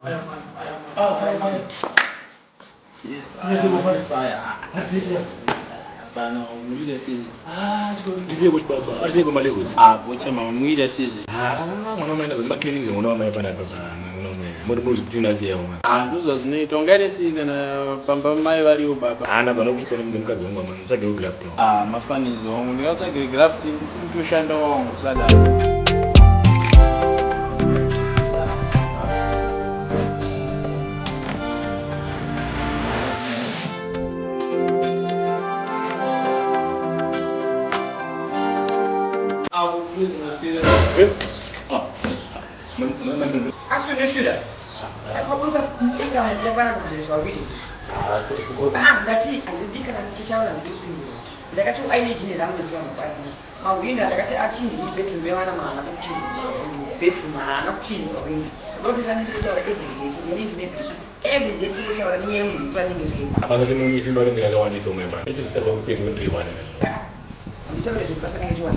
Bana, muida sisi. Dizie kwa baba. Arzi kwa malego. Bocha mama muida sisi. Mwanaume anaweza mbaki nini mwanaume hapa na baba. Mwanaume. Mbona mruzi kutuna zia mama. Nduzo zinitongere sisi na pamba mai wali baba. Anaza no bisoni mzimkazi wangu mama. Sasa geu graft. Mafanizo wangu ni hata graft simtushanda wangu sada. Acho que shida. Sai ko kun ga dinga da bana da shawari. Gati alidika na chitawa na dupi. Daga tu aini jini la mtu zuwa mbaya. Mawinda daga sai a cin betu me wana ma na cin. Betu ma na cin ko winda. Lokacin da nake da every day ne ne every day tuko shawara ni yemu ba ni ne. Hapa ndio mimi simba ndio ndio wani so member. Hicho sitazo kupiga ndio wani. Ndio ndio pasa kama hiyo.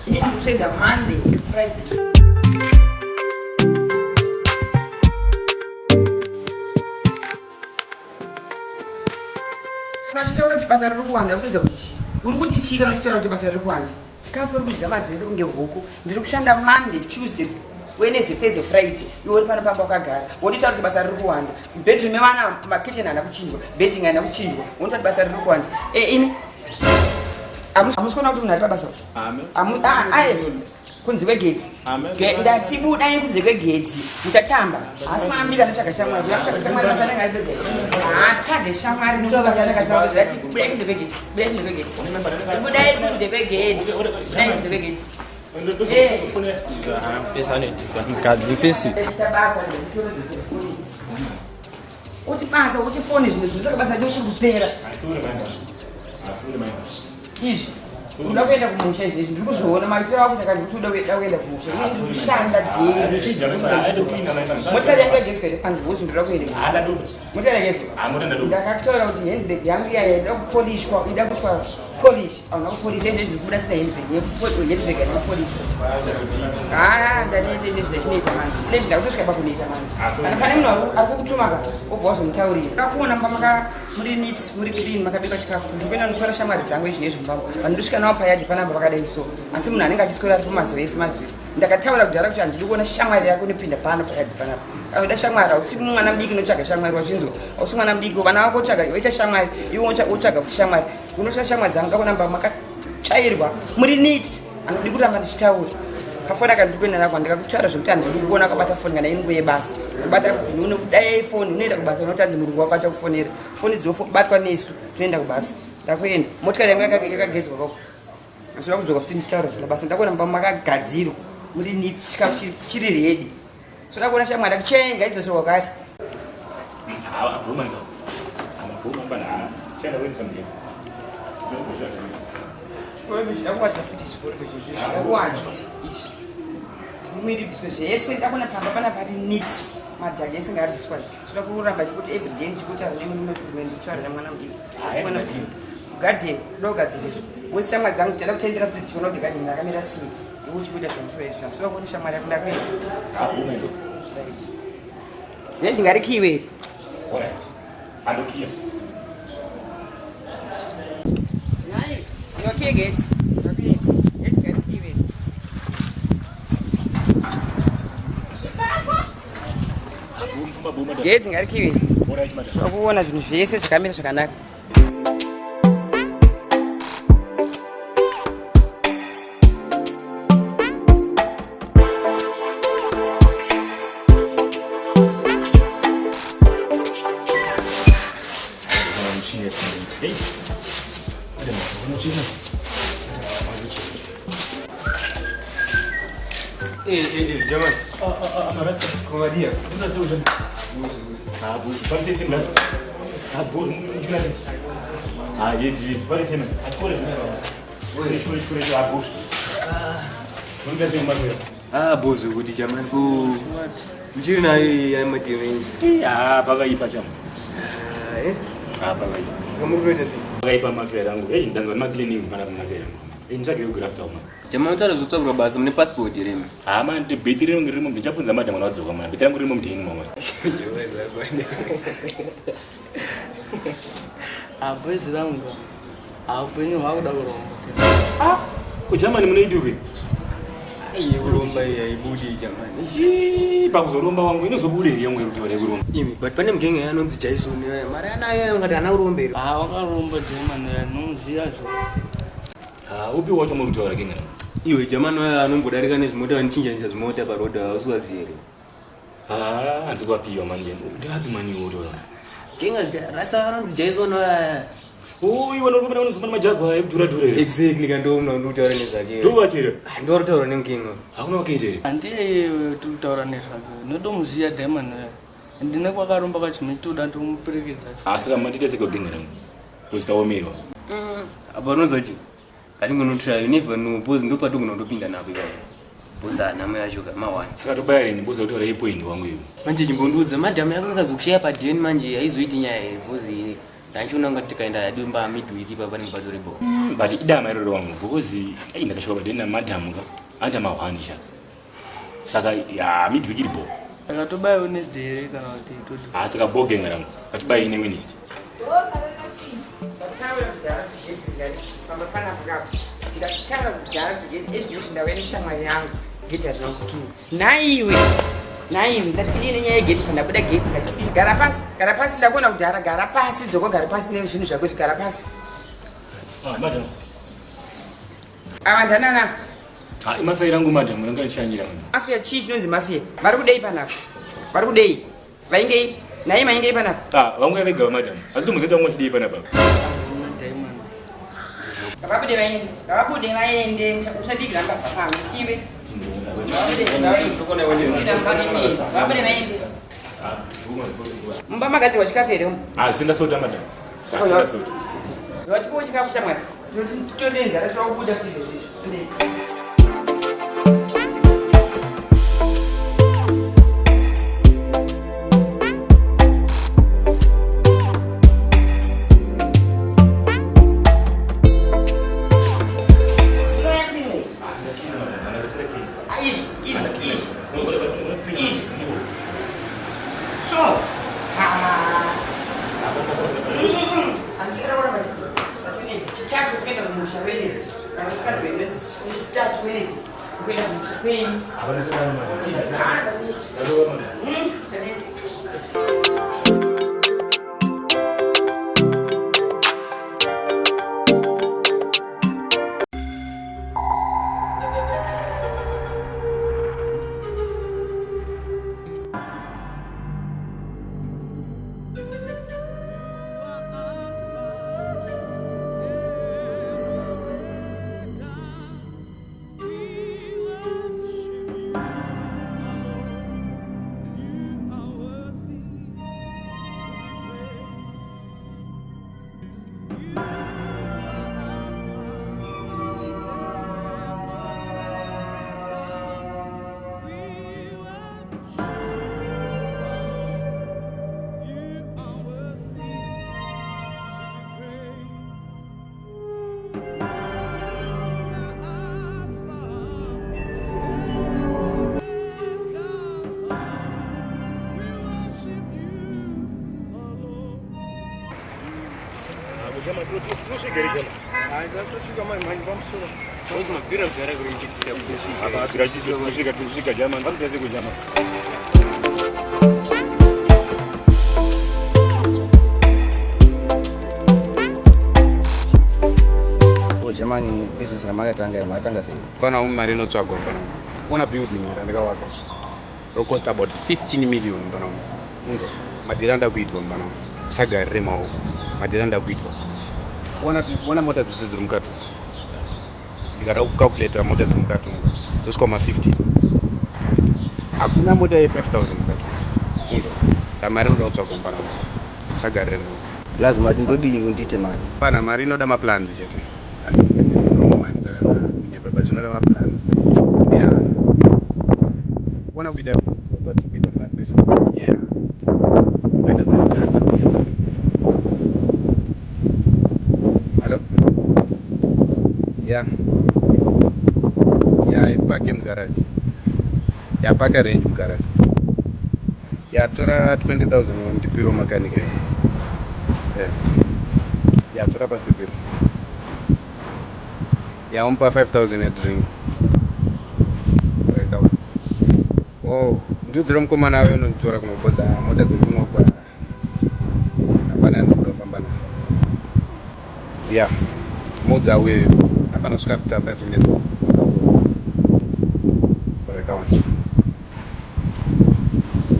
Ini tunaenda Monday, Friday. Nachitaura kuti basa riri kuwanda kutoita kuti uri kutichika nachitaura kuti basa riri kuwanda chikafu uri kudya mazi vese kunge huku ndiri kushanda Monday, Tuesday, Wednesday, Thursday, Friday iwe uri pano pamba wakagara wonitaura kuti basa riri kuwanda bedroom yevana makitchen haana kuchinjwa bedding haina kuchinjwa wonitaura kuti basa riri kuwanda ini amusikona kuti munhu ari pabasa kunze kwegedzi ndatibuda kunze kwegedzi mutatamba asi mwana mudiki anotsvaga shamwari uyakutsvaga shamwari mafanenge ari atsvage shamwari novafanengaati budai kunze kwegedzi budai kunze kwegedzi budai kunze kwegedzi budai kunze kwegedzi uti basa uti foni zvimwe zvinhu saka basa chose kupera izvi uda kuenda kumusha izvezvi ndiri kuzviona maitiro ako saka ndiri kuti uda kuenda kumusha ine ndiri kushanda dheri motikari yangu yagezwa here panzi hozi ndinoda kuenda motikari yagezwa ndakataura kuti handbag yangu iyaya ida kupolishwa ida kuitwa polish auna kupolisha ine zviri kubuda sina handbag haina kupolishwa ndanoita ine zvindachinoita manje ine zvindakutosvika pakunoita manje kana pane munhu ari kukutumaka obva wazomutaurira akakuona pamaka muri neat muri clean makabika chikafu ndikuenda notora shamwari dzangu izvinezvi mbamo vandosvika nawo payadhi panamba pakadai so asi munhu anenge achiswera ari pamazoesi ndakataura kudhara kuti handidi kuona shamwari yako inopinda pano payadhi panapa kana uda shamwari hausi mwana mudiki unotsvaga shamwari wachinzwa hausi mwana mudiki vana vako otsvaga oita shamwari iwe otsvaga futi shamwari unosvika shamwari dzangu kakunamba makatsvairwa muri neat handidi kuramba ndichitaura kafoni akandiri kuenda nako ndikakutaura zvekuti handidi kuona akabata foni kana inguva yebasa kubata dai foni unoenda kubasa unotanzi murungu wako achakufonera foni dzinobatwa nesu toenda kubasa ndakuenda motikari yangu yakagedzwa kako asoda kudzoka futi ndichitaura zvina basa ndakuona mba makagadzirwa muri ni chikafu chiri redi soda kuona shamwari akuchenga idzosorwa kare ndakuwachwa futi chikoro ndakuwachwa mwiri zvese ndakona pamba pana pari nits madhagi ese ngaarriswa soda kuramba chikuti everyday ndichikutaura nemurume kuti ndikutaura nemwana mudiki garden dogadzirisa wese shamwari dzangu tichada kutendera futi tichiona kuti garden rakamira sei iwe uchikuita zvamusoro izvi soda kuona shamwari yako ndakuenda ne ndingarikiwe here okay gates okay let's get even gates ngari kiwi akuona zvinhu zvese zvakamira zvakanaka Jaman. Amarasa. Como dia? Não sei hoje. Parece sim, né? Bom, isso parece sim. Agora. Foi já gosto. Não quer dizer mais nada. Bozo, o dia man ku. Mjiri na ya matiwe. Pagai pa chama. Pagai. Kamu kuweza si. Pagai pa mafia yangu. Ndanza ma cleanings bana mafia yangu. Nditsvage grafta uma. Jamaa utara zotsvagura basa mune passport here. Man, the betri rangu ririmo ndichapfunza madam anodzoka man. Betri rangu ririmo mutini mama. Bwezi rangu upenyu hwakuda kuromba. Kugermany munoiti kwe? Iye kuromba haibudi jamani. Pakuzoromba wangu inozobuda here yamwe kuti vada kuromba. But pane mugenge anonzi Jason mari anayo ungati ana uromberi. Wakaromba Germany anoziya zvo. Upi wacho muri kutaura kengana? Iwe jamani anombodarika nezvimota vanichinjanisa zvimota parodha hausiwazi here. Hanzi kwapiwa manje. Ndapi mani wotora? Kenga rasa anonzi Jason iwe norumba unozomana majagwa ekudhura-dhura here. Exactly kandomuna ndikutaura nezvake. Ndovachira? Ndoritaura nemukenga. Hakuna wakaita here? Handiye tikutaura nezvake. Notomuziya Diamond ndine kwakaromba kachimituda ndikumuperekedza. Saka mandidese genga rangu. Kuzitaomerwa. Apa unozacho? Atingonotry, you never know. Bozi ndo patingonotopinda napo ipapo. Bozi anamo yacho ma1. Saka tobayari ndiboza kuti ora ipoint wangu iwe. Manje chimbonduza madhamu yako akazokushaya padeni manje haizoiti nyaya here. Bozi ndanchiona ngati tikaenda yadumba midweek ipapo panenge patoripo. But idama iroro wangu because ndakasvika padeni namadhamu ka anda mahwanisha. Saka midweek iripo. Saka tobaya Wednesday here kana kuti todi. Saka bogenga rangu. Atibayi ine Wednesday. ndakutaura kudhara kuti ezvinozi ndave neshamwari yangu geta rinokukiwa naiwe ndapindi nenyaya yegeti pandabuda geti gara pasi ndakuona kudhara gara pasi dzoko gara pasi nezvinhu zvako zvigara pasi Madam. avandanana Mafia rangu madam ranga nishanyira. mafia chii chinonzi mafia vari kudei panapa vari kudei vaingei nai maingei panapa Vangu yavega madam. Asi tomuzeta wangu chidei panapa. Diamond. ngavabude vaende uchadigira mbavha pamwe iwe vabude vaende mumba magadzirwa chikafu here Sindasota madam. Sindasota. vatipowo chikafu shamwari totenzara tirakubuda kuti izvozvizvi Jamani, business na makatanga sei. Kona mari inotsvagwa pana. Una building ndakawaka. It cost about 15 million pana. Madiranda kuitwa pana. Saga remawo. Madiranda kuitwa. Wana mota dziri mukati. Ndikada kucalculate mota dziri mukati. Zosvika 50. Hakuna mota ye 5000 mukati. Samari inotsvagwa pana. Saga remawo. Lazima ndodi undite mali. Pana mari inoda maplans chete. One of them, but we don't like this. Yeah. Hello? Yeah. Yeah, ipake mugarage. Yeah, paka range mugarage. Yeah, tora 20,000 ndipiro mechanic. Yeah. Yeah, tora pa ndipiro. Yeah, umpa 5,000 a drink. Oh, ndizira mukomana wawe unonditora kunokoza mota dziri kunokwa. Hapana ndinofambana. Yeah. Modza we hapana kusvika 5 minutes.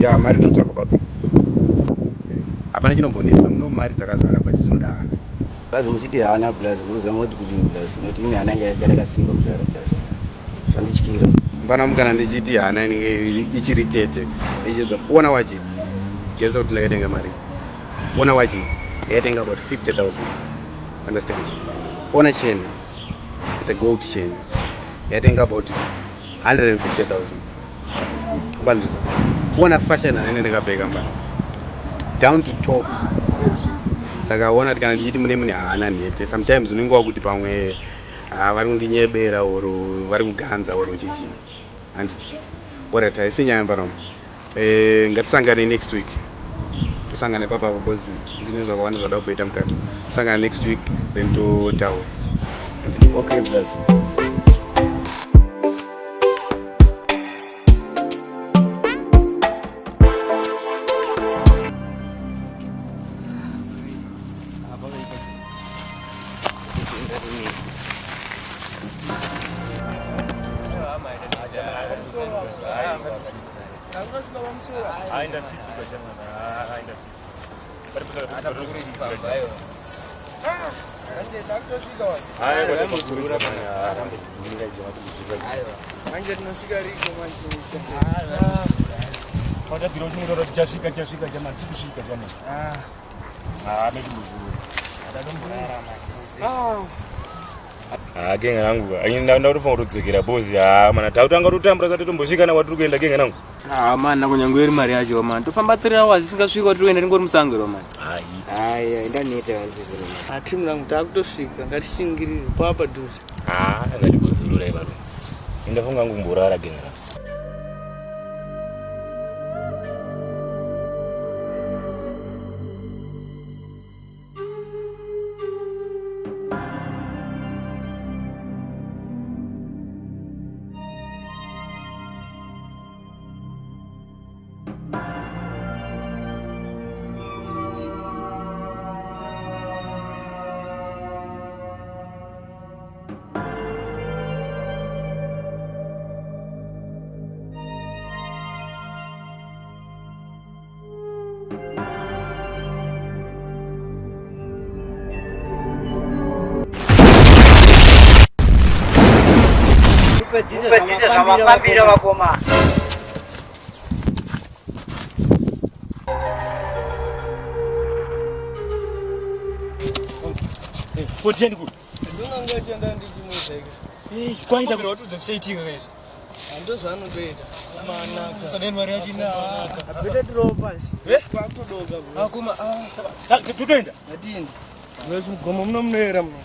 Yeah, mari totsvaka papi. Hapana chinombonetsa muno mari dzakazara pachinoda. Blazi muchiti haana blazi muzama kuti kudini blazi noti ine hana yakasimba kudara blazi zvandityira mbana mukana ndichiti hana inenge ichiri tete ichidza kuona wachi gesa kuti ndakatenga mari ona wachi yakatenga about 50,000 understand ona chain it's a gold chain yakatenga about 150,000 kubanzisa kuona fashion anene ndikapfeka mbana down to top saka ona kana ndichiti mune hana nhete sometimes unenge wakuti pamwe vari kundinyebera oro vari kuganza oro chichi handiti alright haisinyaya mbanomo ngatisangane next week tisangane papa because ndine zvakawanda zvada kuita mukati tisangane next week then totaura okay plus genga rangu ndaenda kutofanira kutodzokera bosi mana tautanga kutotambura sati tombosvikana kwatiri kuenda genga rangu man nakunyangweri mari yacho man tofamba 3 hours isingasvika kuti toenda tingori musangiro man haya indaneta vandiziro atimu rangu taakutosvika ngatishingirire papa dhuze ngatibozulurai varo indafunga ngumborara genga rangu kupedzisa zvamafambira vakoma potiendi kuti ndinongachenda ndichimuzeka kwaita kuti watudza zvisaitika kaizvi ando zvaanotoita sadeni mari yacho apeta tirowo pasi kwakutodoka akoma totoenda atindi mwezi mugomo muno munoera muno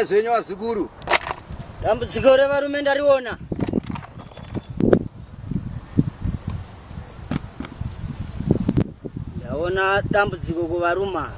Zenyu Wazukuru. Dambudziko revarume ndariona. Ndaona dambudziko kuvaruma.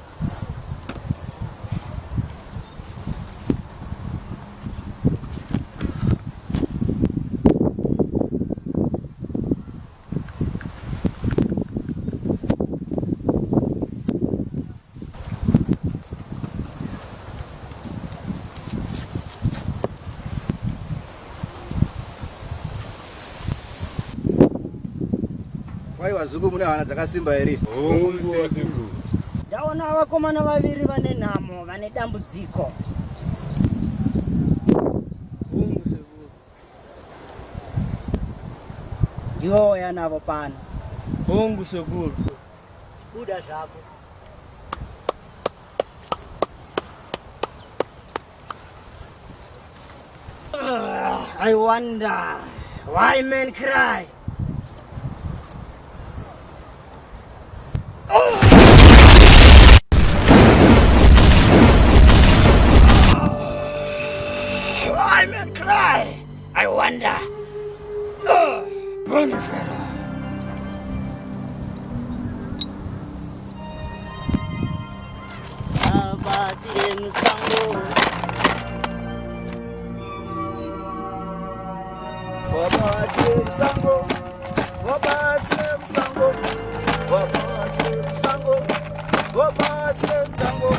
Wazukuru mune hana dzakasimba here? Ndaona vakomana vaviri vane nhamo vane dambudziko. Ndiwo yanavo pano. Hongu sekuru. Buda zvako. I wonder why men cry. Why men cry? I wonder. Bonifera. Abati musango. Wabati musango. Wabati musango. Wabati musango. Wabati musango.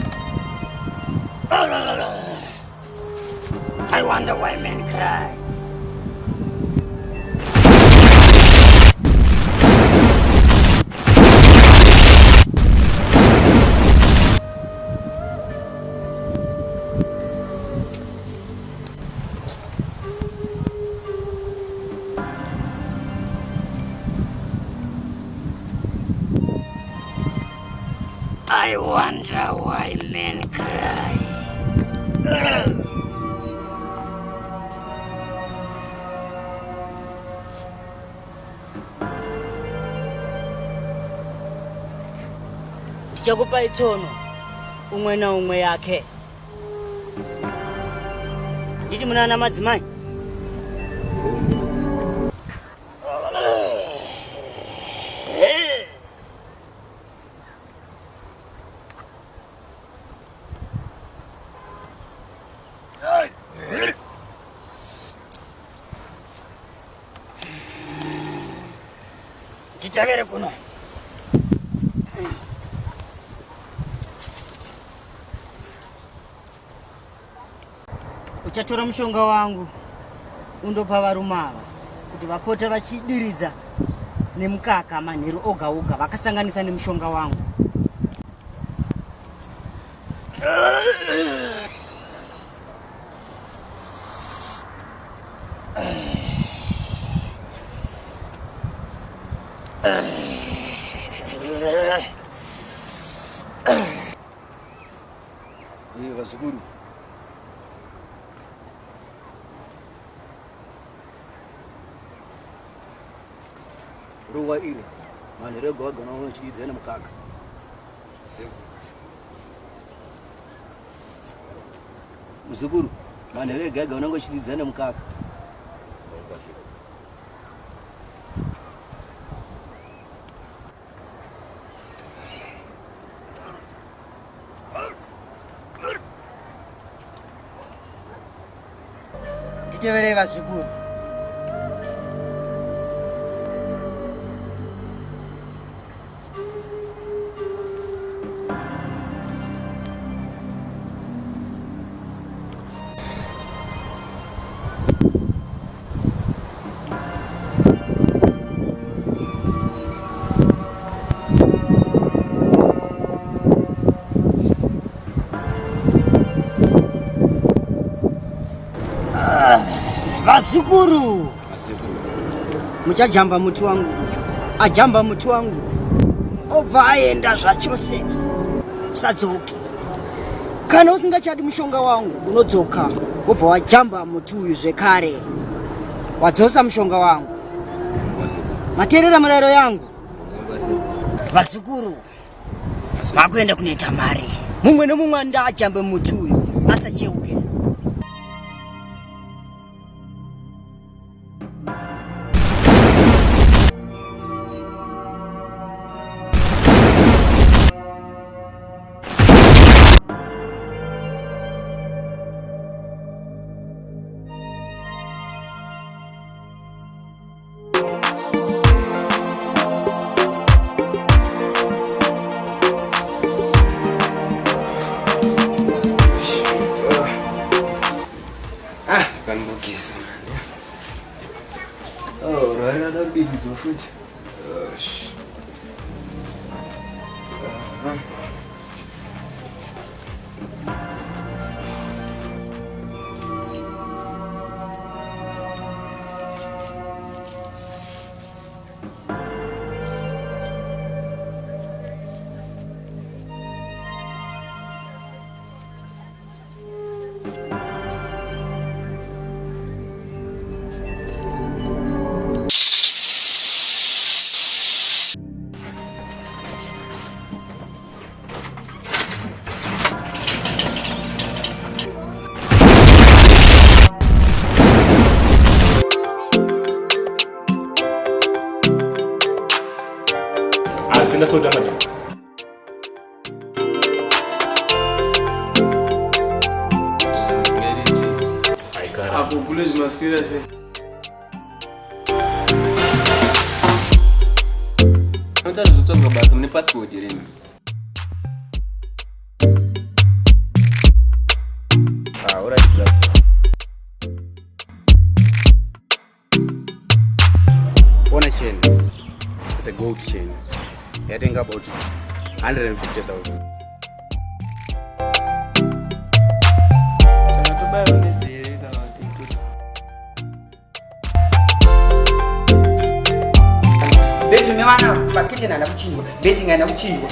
I wonder why men cry. I wonder why men cry. Ndichakupa itsono umwe na umwe yake. Nditi munana madzimai. Ndichavere kuno. Uchatora mushonga wangu undopa varume ava kuti vapote vachidiridza nemukaka manheru oga oga vakasanganisa nemushonga wangu. Wazukuru. Ruwa ile manere goga na wanchidze nemukaka. Mzukuru manere gaga unangochidze nemukaka. Nditevere vazukuru. Vazukuru. Muchajamba muti wangu. ajamba muti wangu obva aenda zvachose usadzoki. Kana usingachadi mushonga wangu unodzoka wobva wajamba muti uyu zvekare wadzosa mushonga wangu. Materera murayiro yangu. Vazukuru makuenda kunoita mari, mumwe nemumwe ndajambe muti uyu asacheuke. Senda soda madam. Hapo bullet maspirasi. Nataka tutoke basi mni passport yenu. Alright, plus. Ona chain. It's a gold chain. I think about 150,000. Sana to buy on this day Beti mewana pakiti na kuchinjwa. Beti ngana kuchinjwa.